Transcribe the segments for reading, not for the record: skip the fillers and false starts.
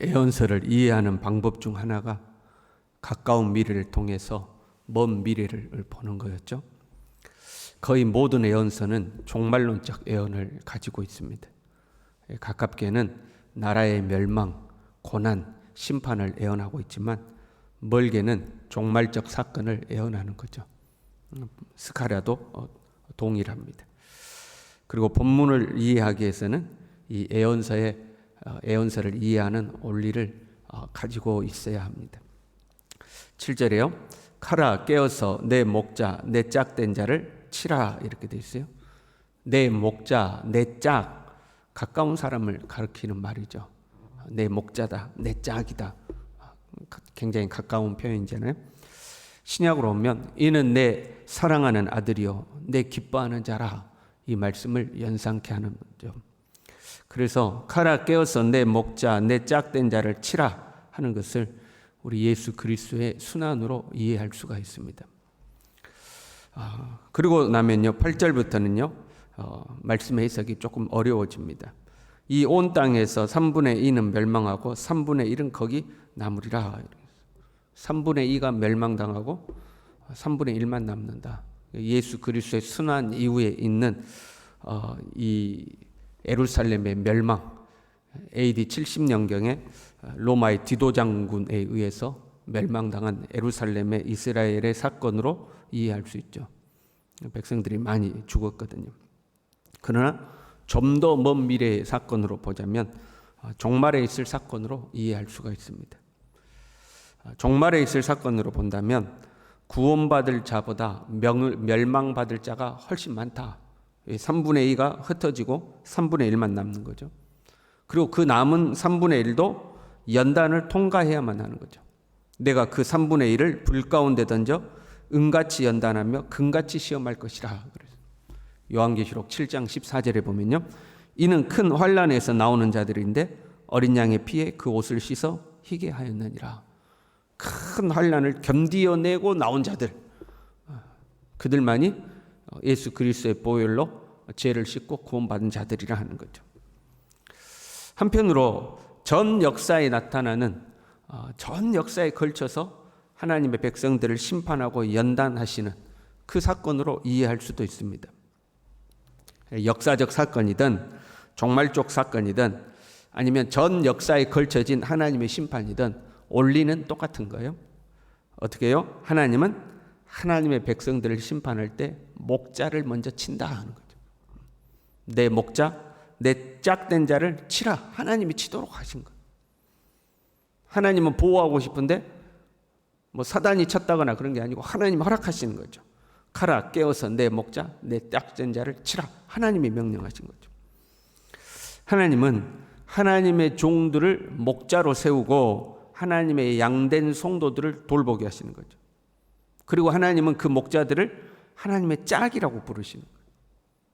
예언서를 이해하는 방법 중 하나가 가까운 미래를 통해서 먼 미래를 보는 거였죠. 거의 모든 예언서는 종말론적 예언을 가지고 있습니다. 가깝게는 나라의 멸망, 고난, 심판을 예언하고 있지만 멀게는 종말적 사건을 예언하는 거죠. 스가랴도 동일합니다. 그리고 본문을 이해하기 위해서는 이 예언서를 이해하는 원리를 가지고 있어야 합니다. 7절에요. 카라 깨어서 내 목자 내 짝된 자를 치라 이렇게 돼 있어요. 내 목자 내 짝, 가까운 사람을 가리키는 말이죠. 내 목자다, 내 짝이다. 굉장히 가까운 표현이잖아요. 신약으로 오면 이는 내 사랑하는 아들이요 내 기뻐하는 자라, 이 말씀을 연상케 하는 거죠. 그래서 카라 깨어서 내 목자 내 짝된 자를 치라 하는 것을 우리 예수 그리스도의 순환으로 이해할 수가 있습니다. 그리고 나면요 8절부터는요 말씀의 해석이 조금 어려워집니다. 이 온 땅에서 3분의 2는 멸망하고 3분의 1은 거기 남으리라. 3분의 2가 멸망당하고 3분의 1만 남는다. 예수 그리스도의 순환 이후에 있는 이 예루살렘의 멸망, AD 70년경에 로마의 디도 장군에 의해서 멸망당한 예루살렘의 이스라엘의 사건으로 이해할 수 있죠. 백성들이 많이 죽었거든요. 그러나 좀 더 먼 미래의 사건으로 보자면 종말에 있을 사건으로 이해할 수가 있습니다. 종말에 있을 사건으로 본다면 구원받을 자보다 멸망받을 자가 훨씬 많다. 3분의 2가 흩어지고 3분의 1만 남는 거죠. 그리고 그 남은 3분의 1도 연단을 통과해야만 하는 거죠. 내가 그 3분의 1을 불 가운데 던져 은같이 연단하며 금같이 시험할 것이라. 요한계시록 7장 14절에 보면요. 이는 큰 환난에서 나오는 자들인데 어린 양의 피에 그 옷을 씻어 희게 하였느니라. 큰 환난을 견디어내고 나온 자들, 그들만이 예수 그리스도의 보혈로 죄를 씻고 구원받은 자들이라 하는 거죠. 한편으로 전 역사에 나타나는 전 역사에 걸쳐서 하나님의 백성들을 심판하고 연단하시는 그 사건으로 이해할 수도 있습니다. 역사적 사건이든 종말적 사건이든 아니면 전 역사에 걸쳐진 하나님의 심판이든 원리는 똑같은 거예요. 어떻게 해요? 하나님은 하나님의 백성들을 심판할 때 목자를 먼저 친다 하는 거죠. 내 목자, 내 짝된 자를 치라. 하나님이 치도록 하신 거예요. 하나님은 보호하고 싶은데 뭐 사단이 쳤다거나 그런 게 아니고 하나님이 허락하시는 거죠. 가라 깨어서 내 목자 내 짝된 자를 치라. 하나님이 명령하신 거죠. 하나님은 하나님의 종들을 목자로 세우고 하나님의 양된 성도들을 돌보게 하시는 거죠. 그리고 하나님은 그 목자들을 하나님의 짝이라고 부르시는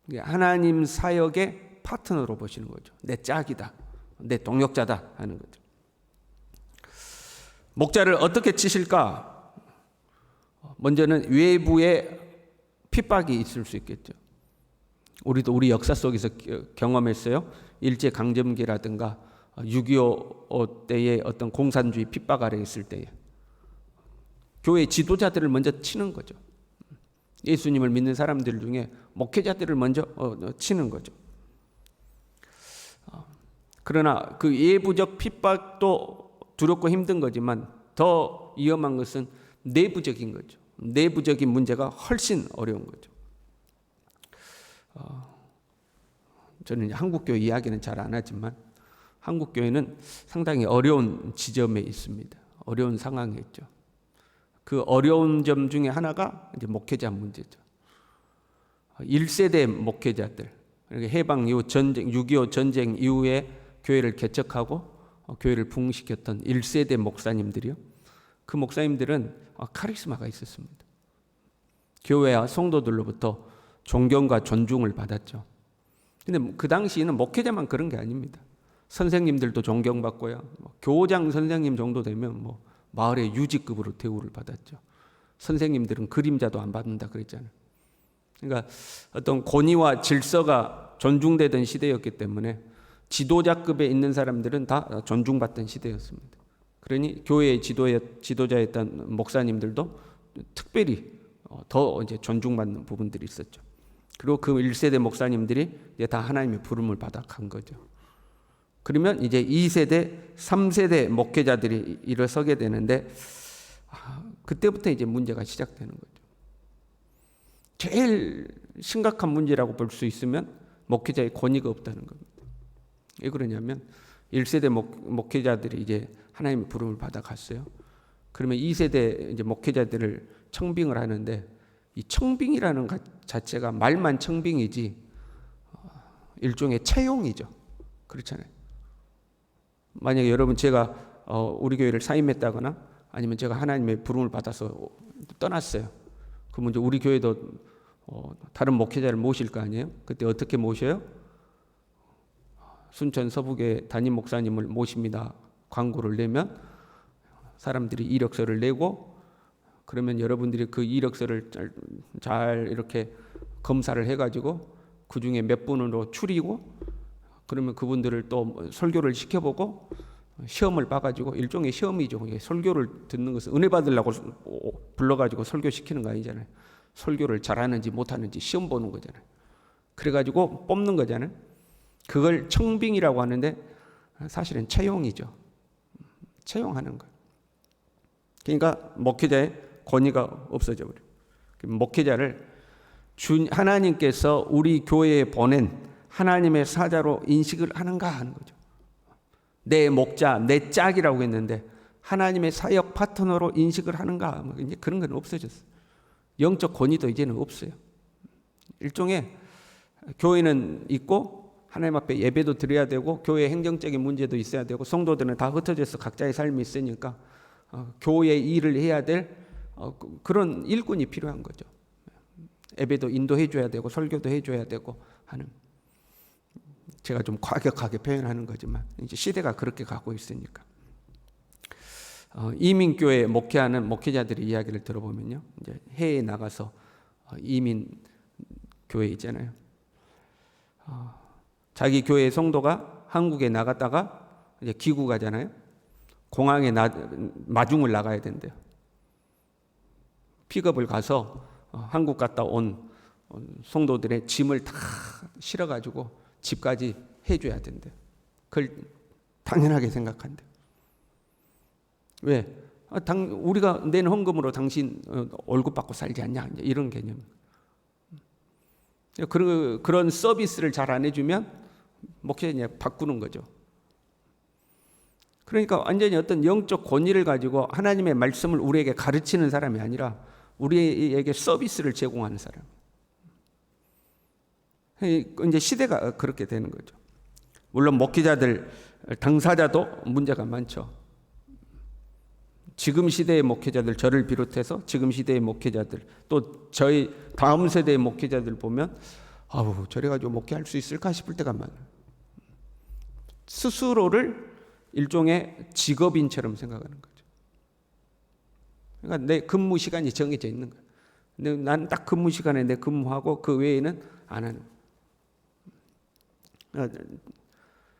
거예요. 하나님 사역의 파트너로 보시는 거죠. 내 짝이다, 내 동역자다 하는 거죠. 목자를 어떻게 치실까? 먼저는 외부에 핍박이 있을 수 있겠죠. 우리도 우리 역사 속에서 경험했어요. 일제강점기라든가 6.25 때의 어떤 공산주의 핍박 아래 있을 때에 교회 지도자들을 먼저 치는 거죠. 예수님을 믿는 사람들 중에 목회자들을 먼저 치는 거죠. 그러나 그 외부적 핍박도 두렵고 힘든 거지만 더 위험한 것은 내부적인 거죠. 내부적인 문제가 훨씬 어려운 거죠. 저는 한국교회 이야기는 잘 안 하지만 한국교회는 상당히 어려운 지점에 있습니다. 어려운 상황에 있죠. 그 어려운 점 중에 하나가 이제 목회자 문제죠. 1세대 목회자들, 해방 이후 전쟁, 6.25 전쟁 이후에 교회를 개척하고 교회를 부흥시켰던 1세대 목사님들이요. 그 목사님들은 카리스마가 있었습니다. 교회와 성도들로부터 존경과 존중을 받았죠. 근데 그 당시에는 목회자만 그런 게 아닙니다. 선생님들도 존경받고요. 교장 선생님 정도 되면 마을의 유지급으로 대우를 받았죠. 선생님들은 그림자도 안 받는다 그랬잖아요. 그러니까 어떤 권위와 질서가 존중되던 시대였기 때문에 지도자급에 있는 사람들은 다 존중받던 시대였습니다. 그러니 교회의 지도자였던 목사님들도 특별히 더 이제 존중받는 부분들이 있었죠. 그리고 그 1세대 목사님들이 이제 다 하나님의 부름을 받아 간 거죠. 그러면 이제 2세대, 3세대 목회자들이 일어서게 되는데 그때부터 이제 문제가 시작되는 거죠. 제일 심각한 문제라고 볼 수 있으면 목회자의 권위가 없다는 겁니다. 왜 그러냐면 1세대 목회자들이 이제 하나님의 부름을 받아 갔어요. 그러면 2세대 이제 목회자들을 청빙을 하는데 이 청빙이라는 자체가 말만 청빙이지 일종의 채용이죠. 그렇잖아요. 만약에 여러분 제가 우리 교회를 사임했다거나 아니면 제가 하나님의 부름을 받아서 떠났어요. 그러면 이제 우리 교회도 다른 목회자를 모실 거 아니에요? 그때 어떻게 모셔요? 순천 서북의 담임 목사님을 모십니다. 광고를 내면 사람들이 이력서를 내고 그러면 여러분들이 그 이력서를 잘 이렇게 검사를 해가지고 그 중에 몇 분으로 추리고 그러면 그분들을 또 설교를 시켜보고 시험을 봐가지고 일종의 시험이죠. 설교를 듣는 것은 은혜 받으려고 불러가지고 설교시키는 거 아니잖아요. 설교를 잘하는지 못하는지 시험 보는 거잖아요. 그래가지고 뽑는 거잖아요. 그걸 청빙이라고 하는데 사실은 채용이죠. 채용하는 거예요. 그러니까 목회자의 권위가 없어져 버려요. 목회자를 하나님께서 우리 교회에 보낸 하나님의 사자로 인식을 하는가 하는 거죠. 내 목자, 내 짝이라고 했는데 하나님의 사역 파트너로 인식을 하는가? 이제 그런 건 없어졌어요. 영적 권위도 이제는 없어요. 일종의 교회는 있고 하나님 앞에 예배도 드려야 되고 교회 행정적인 문제도 있어야 되고 성도들은 다 흩어져서 각자의 삶이 있으니까 교회의 일을 해야 될 그런 일꾼이 필요한 거죠. 예배도 인도해 줘야 되고 설교도 해 줘야 되고 하는, 제가 좀 과격하게 표현하는 거지만 이제 시대가 그렇게 가고 있으니까. 이민교회 목회하는 목회자들의 이야기를 들어보면요, 이제 해외에 나가서 이민 교회 있잖아요. 자기 교회 성도가 한국에 나갔다가 이제 귀국하잖아요. 공항에 마중을 나가야 된대요. 픽업을 가서 한국 갔다 온 성도들의 짐을 다 실어가지고 집까지 해줘야 된대요. 그걸 당연하게 생각한대요. 왜? 우리가 낸 헌금으로 당신 월급 받고 살지 않냐? 이런 개념. 그런 서비스를 잘 안 해주면 목회자 바꾸는 거죠. 그러니까 완전히 어떤 영적 권위를 가지고 하나님의 말씀을 우리에게 가르치는 사람이 아니라 우리에게 서비스를 제공하는 사람. 이제 시대가 그렇게 되는 거죠. 물론 목회자들, 당사자도 문제가 많죠. 지금 시대의 목회자들, 저를 비롯해서 지금 시대의 목회자들, 또 저희 다음 세대의 목회자들 보면 저래가지고 목회할 수 있을까 싶을 때가 많아요. 스스로를 일종의 직업인처럼 생각하는 거죠. 그러니까 내 근무 시간이 정해져 있는 거예요. 난 딱 근무 시간에 내 근무하고 그 외에는 안 하는 거예요.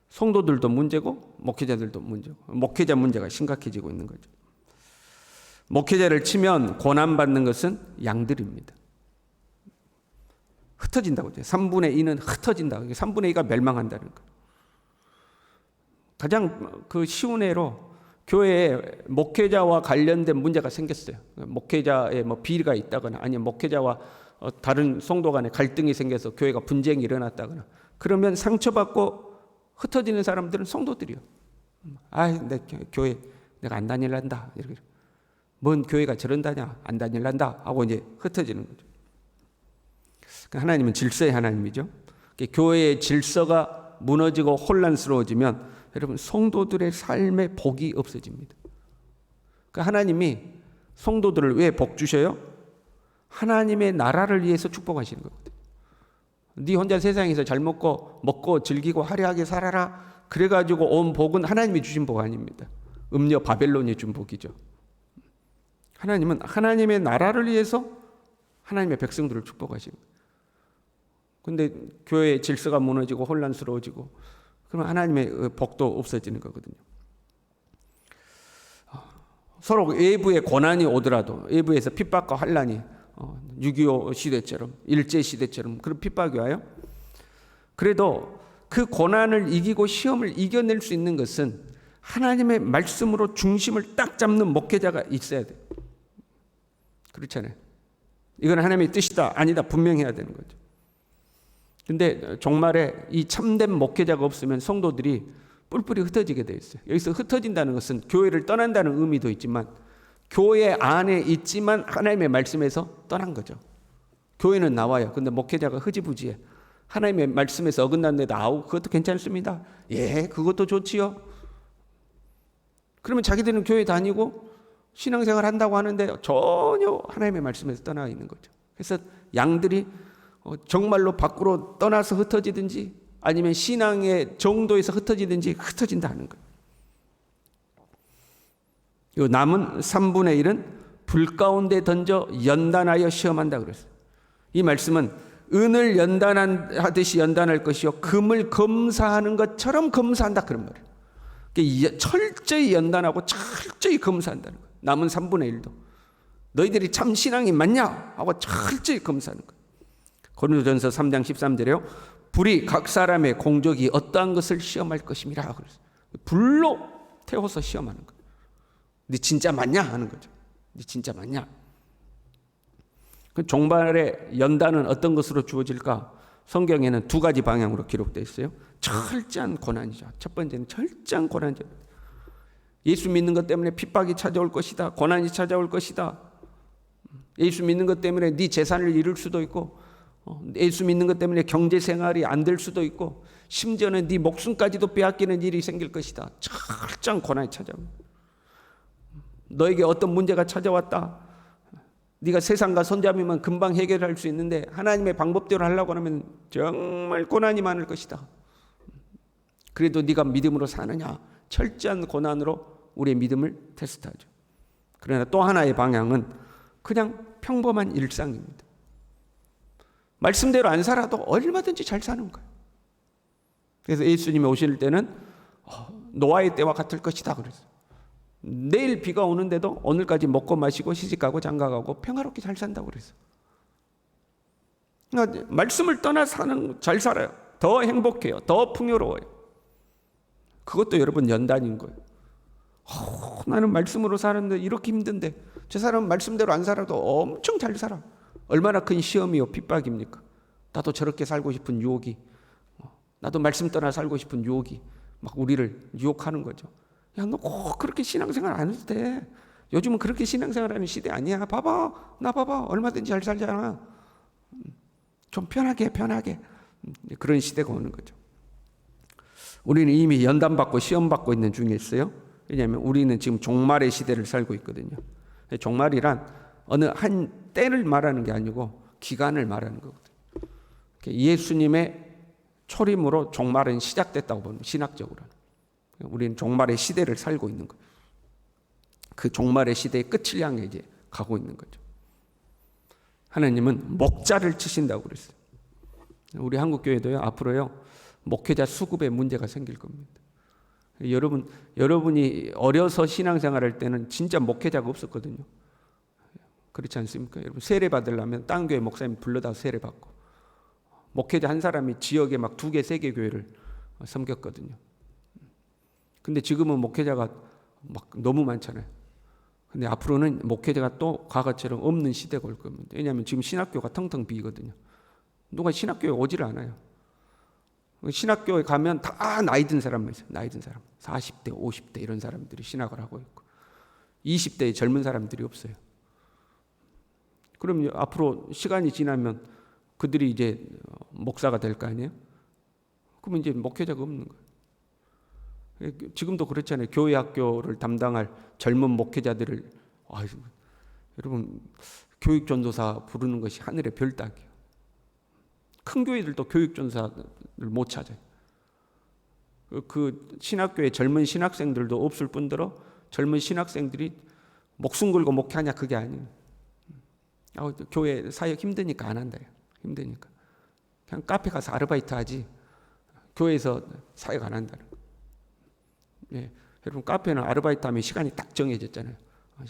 성도들도 문제고 목회자들도 문제고 목회자 문제가 심각해지고 있는 거죠. 목회자를 치면 고난받는 것은 양들입니다. 흩어진다고 해요. 3분의 2는 흩어진다. 3분의 2가 멸망한다는 거예요. 가장 쉬운 예로 교회에 목회자와 관련된 문제가 생겼어요. 목회자의 비리가 있다거나 아니면 목회자와 다른 성도 간에 갈등이 생겨서 교회가 분쟁이 일어났다거나 그러면 상처받고 흩어지는 사람들은 성도들이요. 내 교회 내가 안 다닐란다. 이렇게. 뭔 교회가 저런다냐? 안 다닐란다. 하고 이제 흩어지는 거죠. 하나님은 질서의 하나님이죠. 교회의 질서가 무너지고 혼란스러워지면 여러분 성도들의 삶의 복이 없어집니다. 그러니까 하나님이 성도들을 왜 복 주셔요? 하나님의 나라를 위해서 축복하시는 거거든요. 네 혼자 세상에서 잘 먹고 즐기고 화려하게 살아라. 그래가지고 온 복은 하나님이 주신 복 아닙니다. 음녀 바벨론이 준 복이죠. 하나님은 하나님의 나라를 위해서 하나님의 백성들을 축복하시는 거예요. 근데 교회의 질서가 무너지고 혼란스러워지고 그러면 하나님의 복도 없어지는 거거든요. 서로 외부의 고난이 오더라도 외부에서 핍박과 환난이 6.25 시대처럼 일제 시대처럼 그런 핍박이 와요. 그래도 그 고난을 이기고 시험을 이겨낼 수 있는 것은 하나님의 말씀으로 중심을 딱 잡는 목회자가 있어야 돼요. 그렇잖아요. 이건 하나님의 뜻이다 아니다 분명해야 되는 거죠. 근데 종말에 이 참된 목회자가 없으면 성도들이 뿔뿔이 흩어지게 돼 있어요. 여기서 흩어진다는 것은 교회를 떠난다는 의미도 있지만 교회 안에 있지만 하나님의 말씀에서 떠난 거죠. 교회는 나와요. 근데 목회자가 흐지부지해. 하나님의 말씀에서 어긋난 데도 아우 그것도 괜찮습니다. 예, 그것도 좋지요. 그러면 자기들은 교회 다니고 신앙생활 한다고 하는데 전혀 하나님의 말씀에서 떠나 있는 거죠. 그래서 양들이 정말로 밖으로 떠나서 흩어지든지 아니면 신앙의 정도에서 흩어지든지 흩어진다 하는 거예요. 이 남은 3분의 1은 불 가운데 던져 연단하여 시험한다 그랬어요. 이 말씀은 은을 연단하듯이 연단할 것이요 금을 검사하는 것처럼 검사한다 그런 말이에요. 그러니까 철저히 연단하고 철저히 검사한다는 거예요. 남은 3분의 1도 너희들이 참 신앙이 맞냐 하고 철저히 검사하는 거예요. 고린도전서 3장 13절에요. 불이 각 사람의 공적이 어떠한 것을 시험할 것임이라 그랬어요. 불로 태워서 시험하는 거예요. 네 진짜 맞냐 하는 거죠. 네 진짜 맞냐. 그 종말의 연단은 어떤 것으로 주어질까? 성경에는 두 가지 방향으로 기록되어 있어요. 철저한 고난이죠. 첫 번째는 철저한 고난이죠. 예수 믿는 것 때문에 핍박이 찾아올 것이다. 고난이 찾아올 것이다. 예수 믿는 것 때문에 네 재산을 잃을 수도 있고 예수 믿는 것 때문에 경제생활이 안 될 수도 있고 심지어는 네 목숨까지도 빼앗기는 일이 생길 것이다. 철저한 고난이 찾아옵니다. 너에게 어떤 문제가 찾아왔다. 네가 세상과 손잡이면 금방 해결할 수 있는데 하나님의 방법대로 하려고 하면 정말 고난이 많을 것이다. 그래도 네가 믿음으로 사느냐. 철저한 고난으로 우리의 믿음을 테스트하죠. 그러나 또 하나의 방향은 그냥 평범한 일상입니다. 말씀대로 안 살아도 얼마든지 잘 사는 거예요. 그래서 예수님이 오실 때는 노아의 때와 같을 것이다 그랬어요. 내일 비가 오는데도 오늘까지 먹고 마시고 시집가고 장가가고 평화롭게 잘 산다고 그랬어요. 그러니까 말씀을 떠나 사는 잘 살아요. 더 행복해요. 더 풍요로워요. 그것도 여러분 연단인 거예요. 나는 말씀으로 사는데 이렇게 힘든데 저 사람은 말씀대로 안 살아도 엄청 잘 살아. 얼마나 큰 시험이요 핍박입니까? 나도 저렇게 살고 싶은 유혹이 나도 말씀 떠나 살고 싶은 유혹이 막 우리를 유혹하는 거죠. 야, 너 꼭 그렇게 신앙생활 안 해도 돼. 요즘은 그렇게 신앙생활하는 시대 아니야. 봐봐. 나 봐봐. 얼마든지 잘 살잖아. 좀 편하게. 그런 시대가 오는 거죠. 우리는 이미 연단받고 시험받고 있는 중에 있어요. 왜냐하면 우리는 지금 종말의 시대를 살고 있거든요. 종말이란 어느 한 때를 말하는 게 아니고 기간을 말하는 거거든요. 예수님의 초림으로 종말은 시작됐다고 보면 신학적으로는. 우리는 종말의 시대를 살고 있는 거예요. 그 종말의 시대의 끝을 향해 이제 가고 있는 거죠. 하나님은 목자를 치신다고 그랬어요. 우리 한국교회도요, 앞으로요, 목회자 수급에 문제가 생길 겁니다. 여러분이 어려서 신앙생활 할 때는 진짜 목회자가 없었거든요. 그렇지 않습니까? 여러분, 세례 받으려면 딴 교회 목사님 불러다 세례 받고, 목회자 한 사람이 지역에 막 2개, 3개 교회를 섬겼거든요. 근데 지금은 목회자가 막 너무 많잖아요. 근데 앞으로는 목회자가 또 과거처럼 없는 시대가 올 겁니다. 왜냐하면 지금 신학교가 텅텅 비거든요. 누가 신학교에 오지를 않아요. 신학교에 가면 다 나이 든 사람만 있어요. 나이 든 사람. 40대, 50대 이런 사람들이 신학을 하고 있고 20대의 젊은 사람들이 없어요. 그럼 앞으로 시간이 지나면 그들이 이제 목사가 될 거 아니에요? 그러면 이제 목회자가 없는 거예요. 지금도 그렇잖아요. 교회 학교를 담당할 젊은 목회자들을 여러분 교육 전도사 부르는 것이 하늘의 별 따기예요. 큰 교회들도 교육 전도사를 못 찾아요. 그 신학교에 젊은 신학생들도 없을 뿐더러 젊은 신학생들이 목숨 걸고 목회하냐 그게 아니에요. 교회 사역 힘드니까 안 한다. 힘드니까 그냥 카페 가서 아르바이트 하지 교회에서 사역 안 한다는 거예요. 예, 여러분 카페는 아르바이트 하면 시간이 딱 정해졌잖아요.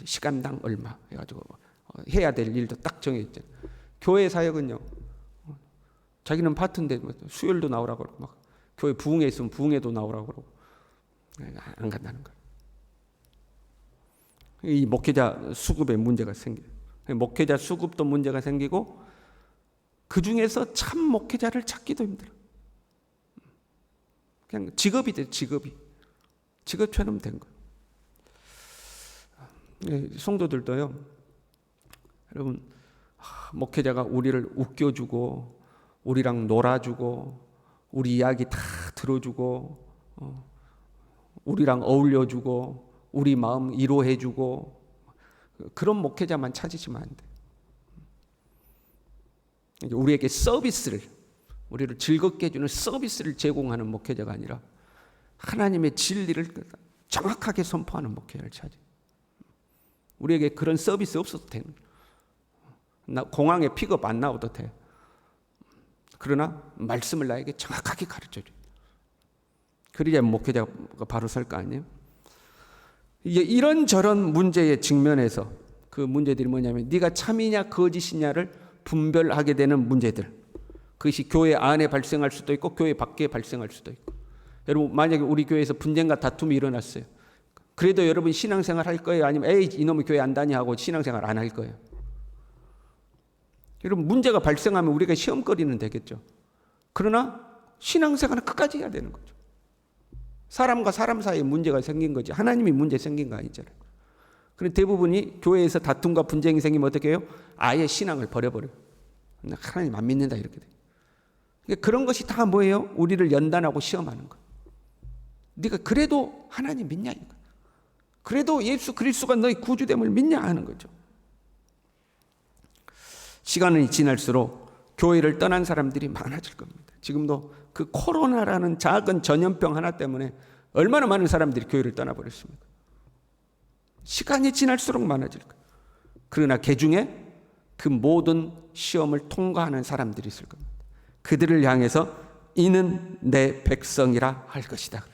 시간당 얼마 해가지고 해야 될 일도 딱 정해졌잖아요. 교회 사역은요, 자기는 파트인데 수요일도 나오라고 그러고 막 교회 부흥회 있으면 부흥회도 나오라고 그러고 안 간다는 거예요. 이 목회자 수급에 문제가 생겨요. 목회자 수급도 문제가 생기고 그 중에서 참 목회자를 찾기도 힘들어. 그냥 직업이 돼, 직업처럼 된 거예요. 성도들도요, 여러분, 목회자가 우리를 웃겨주고 우리랑 놀아주고 우리 이야기 다 들어주고 우리랑 어울려주고 우리 마음 위로해주고 그런 목회자만 찾으시면 안 돼요. 우리에게 서비스를, 우리를 즐겁게 해주는 서비스를 제공하는 목회자가 아니라 하나님의 진리를 정확하게 선포하는 목회자를 찾아요. 우리에게 그런 서비스 없어도 되는 거예요. 공항에 픽업 안 나와도 돼. 그러나 말씀을 나에게 정확하게 가르쳐줘요. 그래야 목회자가 바로 설 거 아니에요? 이런저런 문제에 직면해서 그 문제들이 뭐냐면 네가 참이냐 거짓이냐를 분별하게 되는 문제들. 그것이 교회 안에 발생할 수도 있고 교회 밖에 발생할 수도 있고. 여러분, 만약에 우리 교회에서 분쟁과 다툼이 일어났어요. 그래도 여러분 신앙생활 할 거예요? 아니면 에이 이놈의 교회 안 다니 하고 신앙생활 안 할 거예요? 여러분, 문제가 발생하면 우리가 시험거리는 되겠죠. 그러나 신앙생활은 끝까지 해야 되는 거죠. 사람과 사람 사이에 문제가 생긴 거지 하나님이 문제 생긴 거 아니잖아요. 그런데 대부분이 교회에서 다툼과 분쟁이 생기면 어떻게 해요? 아예 신앙을 버려버려요. 하나님 안 믿는다 이렇게 돼요. 그런 것이 다 뭐예요? 우리를 연단하고 시험하는 거예요. 네가 그래도 하나님 믿냐 이거. 그래도 예수 그리스도가 너의 구주됨을 믿냐 하는 거죠. 시간이 지날수록 교회를 떠난 사람들이 많아질 겁니다. 지금도 그 코로나라는 작은 전염병 하나 때문에 얼마나 많은 사람들이 교회를 떠나버렸습니까? 시간이 지날수록 많아질 거예요. 그러나 그 중에 그 모든 시험을 통과하는 사람들이 있을 겁니다. 그들을 향해서 이는 내 백성이라 할 것이다.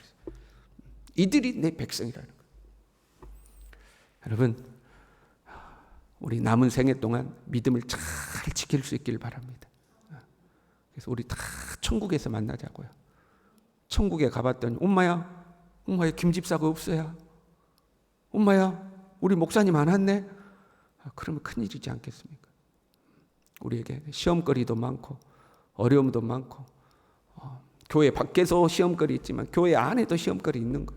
이들이 내 백성이라는 거예요. 여러분, 우리 남은 생애 동안 믿음을 잘 지킬 수 있길 바랍니다. 그래서 우리 다 천국에서 만나자고요. 천국에 가봤더니 엄마야 김 집사가 없어야. 엄마야 우리 목사님 안 왔네. 그러면 큰일이지 않겠습니까? 우리에게 시험거리도 많고 어려움도 많고 교회 밖에서 시험거리 있지만 교회 안에도 시험거리 있는 거.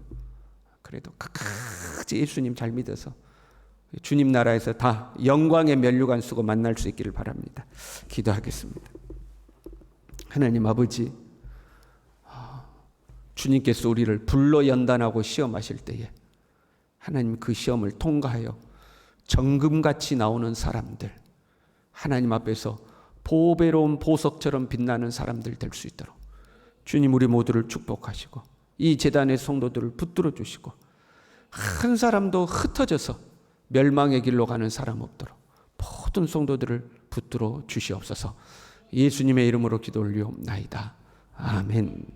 그래도 끝까지 예수님 잘 믿어서 주님 나라에서 다 영광의 면류관 쓰고 만날 수 있기를 바랍니다. 기도하겠습니다. 하나님 아버지, 주님께서 우리를 불로 연단하고 시험하실 때에 하나님 그 시험을 통과하여 정금같이 나오는 사람들, 하나님 앞에서 보배로운 보석처럼 빛나는 사람들 될 수 있도록 주님 우리 모두를 축복하시고 이 제단의 성도들을 붙들어 주시고 한 사람도 흩어져서 멸망의 길로 가는 사람 없도록 모든 성도들을 붙들어 주시옵소서. 예수님의 이름으로 기도 올리옵나이다. 아멘.